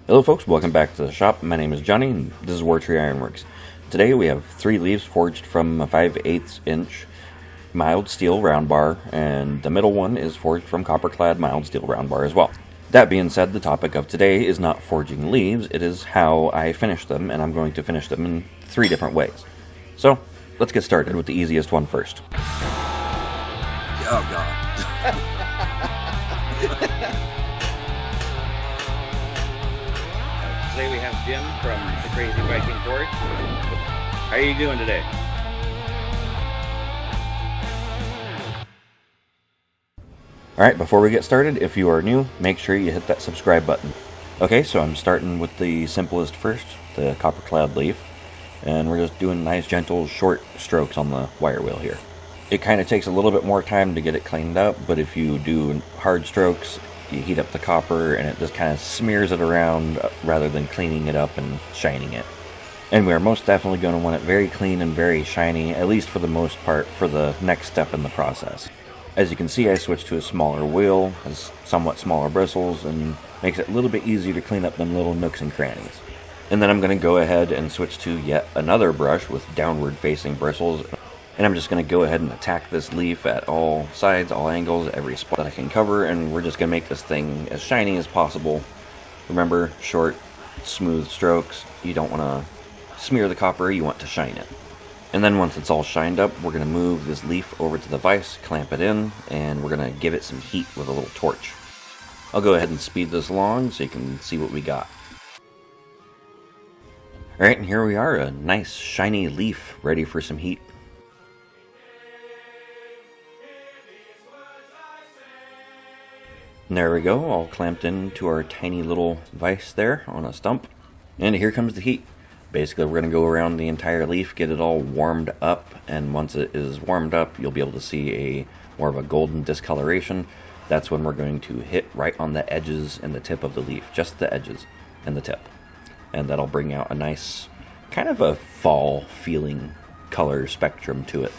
Hello folks, welcome back to the shop. My name is Johnny, and this is Wartree Ironworks. Today we have 3 leaves forged from a 5/8 inch mild steel round bar, and the middle one is forged from copper-clad mild steel round bar as well. That being said, the topic of today is not forging leaves, it is how I finish them, and I'm going to finish them in 3 different ways. So, let's get started with the easiest one first. Oh god. Today we have Jim from the Crazy Viking Forge. How are you doing today? Alright, before we get started, if you are new, make sure you hit that subscribe button. Okay, so I'm starting with the simplest first, the copper-clad leaf. And we're just doing nice, gentle, short strokes on the wire wheel here. It kind of takes a little bit more time to get it cleaned up, but if you do hard strokes, you heat up the copper and it just kind of smears it around rather than cleaning it up and shining it. And we're most definitely going to want it very clean and very shiny, at least for the most part, for the next step in the process. As you can see, I switched to a smaller wheel, has somewhat smaller bristles, and makes it a little bit easier to clean up them little nooks and crannies. And then I'm going to go ahead and switch to yet another brush with downward facing bristles. And I'm just going to go ahead and attack this leaf at all sides, all angles, every spot that I can cover, and we're just going to make this thing as shiny as possible. Remember, short, smooth strokes. You don't want to smear the copper, you want to shine it. And then once it's all shined up, we're going to move this leaf over to the vise, clamp it in, and we're going to give it some heat with a little torch. I'll go ahead and speed this along so you can see what we got. Alright, and here we are, a nice shiny leaf ready for some heat. And there we go, all clamped into our tiny little vise there on a stump. And here comes the heat. Basically, we're going to go around the entire leaf, get it all warmed up, and once it is warmed up, you'll be able to see more of a golden discoloration. That's when we're going to hit right on the edges and the tip of the leaf, just the edges and the tip. And that'll bring out a nice, kind of a fall feeling color spectrum to it.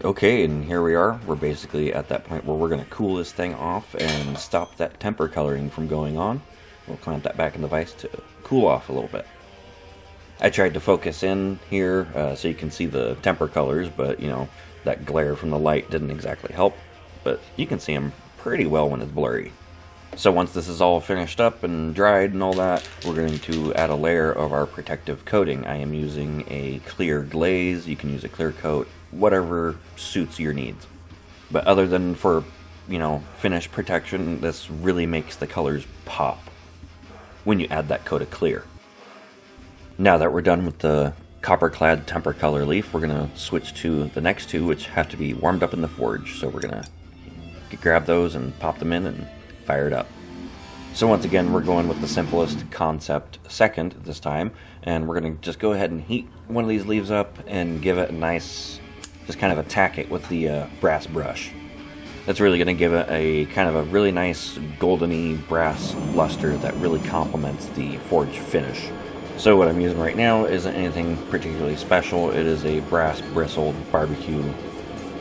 Okay, and here we are. We're basically at that point where we're going to cool this thing off and stop that temper coloring from going on. We'll clamp that back in the vise to cool off a little bit. I tried to focus in here so you can see the temper colors, but you know, that glare from the light didn't exactly help. But you can see them pretty well when it's blurry. So once this is all finished up and dried and all that, we're going to add a layer of our protective coating. I am using a clear glaze. You can use a clear coat, whatever suits your needs. But other than for, you know, finish protection, this really makes the colors pop when you add that coat of clear. Now that we're done with the copper-clad temper color leaf, we're going to switch to the next 2, which have to be warmed up in the forge. So we're going to grab those and pop them in and fire it up. So once again, we're going with the simplest concept second this time, and we're going to just go ahead and heat one of these leaves up and give it a nice, just kind of attack it with the brass brush. That's really going to give it a kind of a really nice goldeny brass luster that really complements the forge finish. So what I'm using right now isn't anything particularly special. It is a brass bristled barbecue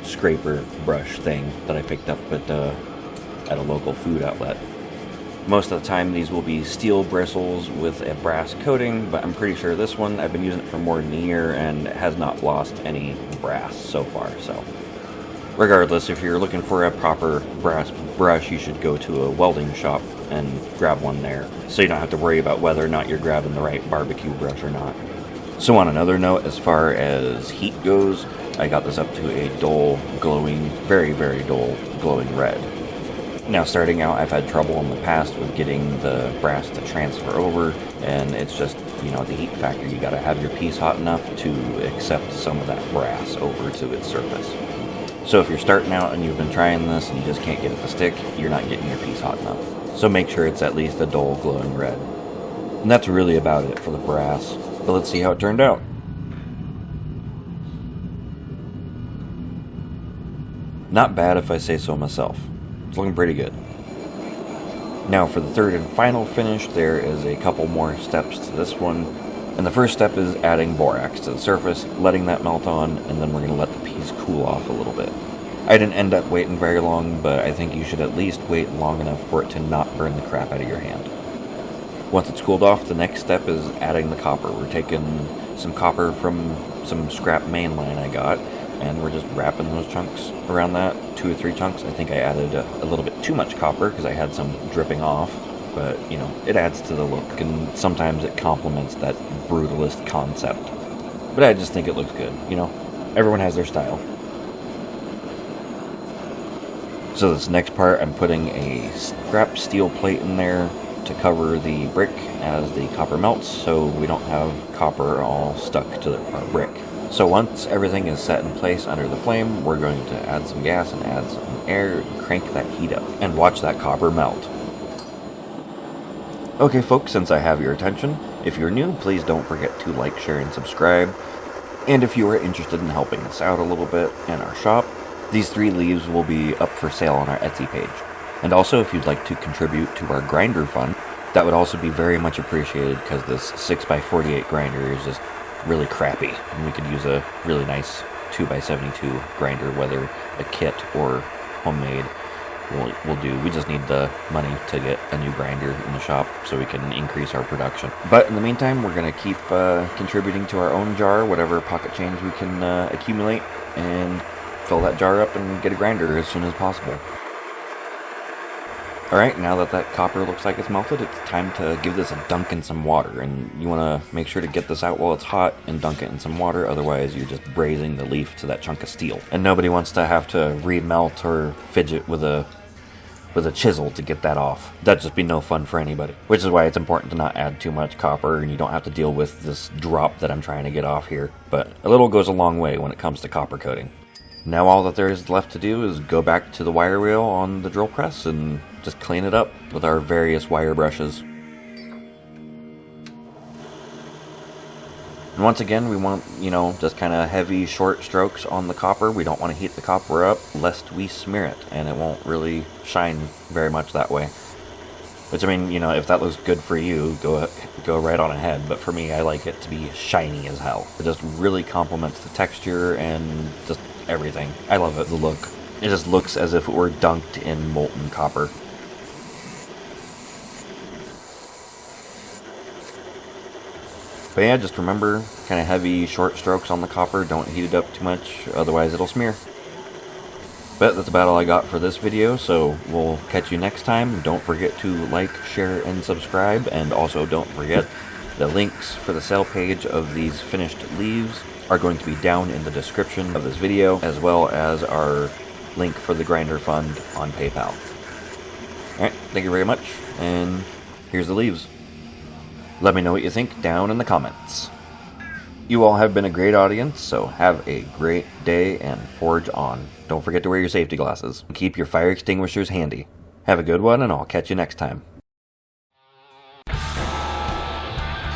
scraper brush thing that I picked up at a local food outlet. Most of the time these will be steel bristles with a brass coating, but I'm pretty sure this one, I've been using it for more than a year and has not lost any brass so far. So regardless, if you're looking for a proper brass brush, you should go to a welding shop and grab one there, so you don't have to worry about whether or not you're grabbing the right barbecue brush or not. So on another note, as far as heat goes, I got this up to a dull glowing, very, very dull glowing red. Now starting out, I've had trouble in the past with getting the brass to transfer over, and it's just, you know, the heat factor. You gotta have your piece hot enough to accept some of that brass over to its surface. So if you're starting out and you've been trying this and you just can't get it to stick, you're not getting your piece hot enough. So make sure it's at least a dull glowing red. And that's really about it for the brass. But let's see how it turned out. Not bad if I say so myself. It's looking pretty good. Now for the third and final finish, there is a couple more steps to this one. And the first step is adding borax to the surface, letting that melt on, and then we're going to let the piece cool off a little bit. I didn't end up waiting very long, but I think you should at least wait long enough for it to not burn the crap out of your hand. Once it's cooled off, the next step is adding the copper. We're taking some copper from some scrap mainline I got, and we're just wrapping those chunks around that, 2 or 3 chunks. I think I added a little bit too much copper because I had some dripping off, but you know, it adds to the look, and sometimes it complements that brutalist concept. But I just think it looks good, you know? Everyone has their style. So this next part, I'm putting a scrap steel plate in there to cover the brick as the copper melts, so we don't have copper all stuck to our brick. So once everything is set in place under the flame, we're going to add some gas and add some air and crank that heat up and watch that copper melt. Okay folks, since I have your attention, if you're new, please don't forget to like, share, and subscribe. And if you are interested in helping us out a little bit in our shop, these 3 leaves will be up for sale on our Etsy page. And also, if you'd like to contribute to our grinder fund, that would also be very much appreciated, because this 6x48 grinder is just really crappy, and we could use a really nice 2x72 grinder, whether a kit or homemade will do. We just need the money to get a new grinder in the shop so we can increase our production. But in the meantime, we're going to keep contributing to our own jar, whatever pocket change we can accumulate, and fill that jar up and get a grinder as soon as possible. Alright, now that that copper looks like it's melted, it's time to give this a dunk in some water. And you want to make sure to get this out while it's hot and dunk it in some water, otherwise you're just brazing the leaf to that chunk of steel. And nobody wants to have to remelt or fidget with a chisel to get that off. That'd just be no fun for anybody. Which is why it's important to not add too much copper, and you don't have to deal with this drop that I'm trying to get off here. But a little goes a long way when it comes to copper coating. Now all that there is left to do is go back to the wire wheel on the drill press and just clean it up with our various wire brushes. And once again, we want, you know, just kind of heavy, short strokes on the copper. We don't want to heat the copper up lest we smear it, and it won't really shine very much that way. Which, I mean, you know, if that looks good for you, go right on ahead. But for me, I like it to be shiny as hell. It just really complements the texture and just everything. I love it, the look. It just looks as if it were dunked in molten copper. But yeah, just remember, kind of heavy, short strokes on the copper. Don't heat it up too much, otherwise it'll smear. But that's about all I got for this video, so we'll catch you next time. Don't forget to like, share, and subscribe, and also don't forget the links for the sale page of these finished leaves are going to be down in the description of this video, as well as our link for the grinder fund on PayPal. Alright, thank you very much, and here's the leaves. Let me know what you think down in the comments. You all have been a great audience, so have a great day and forge on. Don't forget to wear your safety glasses. And keep your fire extinguishers handy. Have a good one, and I'll catch you next time.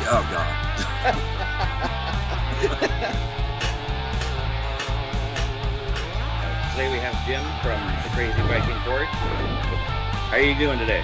Oh, God. Today we have Jim from the Crazy Viking Forge. How are you doing today?